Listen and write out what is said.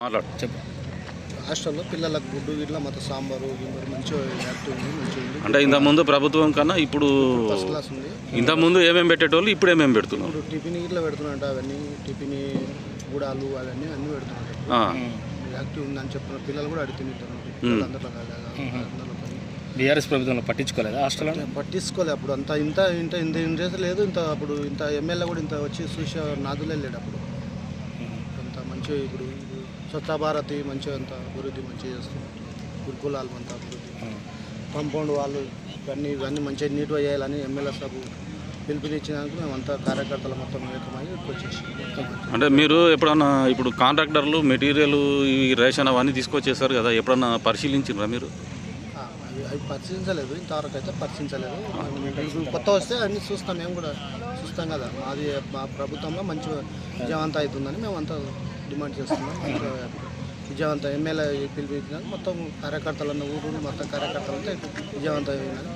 చెప్పు. హాస్టల్లో పిల్లలకు గుడ్డు గిట్లా మొత్తం సాంబారు గింబారు మంచిగా యాక్టివ్ ఉంది, మంచిగా ఉంది. అంటే ఇంతకుముందు ప్రభుత్వం కన్నా ఇప్పుడు ఫస్ట్ క్లాస్ ఉంది. ఇంతకుముందు ఏమేమి పెట్టేటోళ్ళు ఇప్పుడు ఏమేమి పెడుతున్నారు? ఇప్పుడు టిఫిన్ ఇట్లా పెడుతున్నట్టు అవన్నీ టిఫిన్ గుడాలు అవన్నీ అన్నీ పెడుతున్నట్టు యాక్టివ్ ఉందని చెప్తున్నారు. పిల్లలు కూడా అడిగి తింటున్నారు. అందరిలో బీఆర్ఎస్ ప్రభుత్వంలో పట్టించుకోలేదు హాస్టల్ పట్టించుకోలేదు. అప్పుడు అంత ఇంత ఇంత ఇంత ఇంట్రెస్ట్ లేదు. ఇంత అప్పుడు ఇంత ఎమ్మెల్యే కూడా ఇంత వచ్చి చూసి నాదులే లేడు అప్పుడు. అంత మంచిగా ఇప్పుడు స్వచ్ఛ భారతి మంచిగా అంత అభివృద్ధి మంచిగా చేస్తుంది. గురుకులాలు అంతా అభివృద్ధి, కాంపౌండ్ వాళ్ళు ఇవన్నీ మంచిగా నీట్గా చేయాలని ఎమ్మెల్యే సభ పిలుపునిచ్చినందుకు మేమంతా కార్యకర్తలు మొత్తం ఏకమై వచ్చేసి. అంటే మీరు ఎప్పుడన్నా ఇప్పుడు కాంట్రాక్టర్లు మెటీరియల్ ఈ రేషన్ అవన్నీ తీసుకొచ్చేసారు కదా, ఎప్పుడన్నా పరిశీలించారా మీరు? అవి పరిశీలించలేదు, ఇంతవరకు అయితే పరిశీలించలేదు. కొత్త వస్తే అన్నీ చూస్తాం, మేము కూడా చూస్తాం కదా. మా ప్రభుత్వంలో మంచిగా విజయవంతం అవుతుందని మేమంతా డిమాండ్ చేస్తున్నాం. విజయవంతం ఎమ్మెల్యే పిలిపించినాక మొత్తం కార్యకర్తలు ఉన్న ఊరు మొత్తం కార్యకర్తలు అంతా విజయవంతం అయినారు.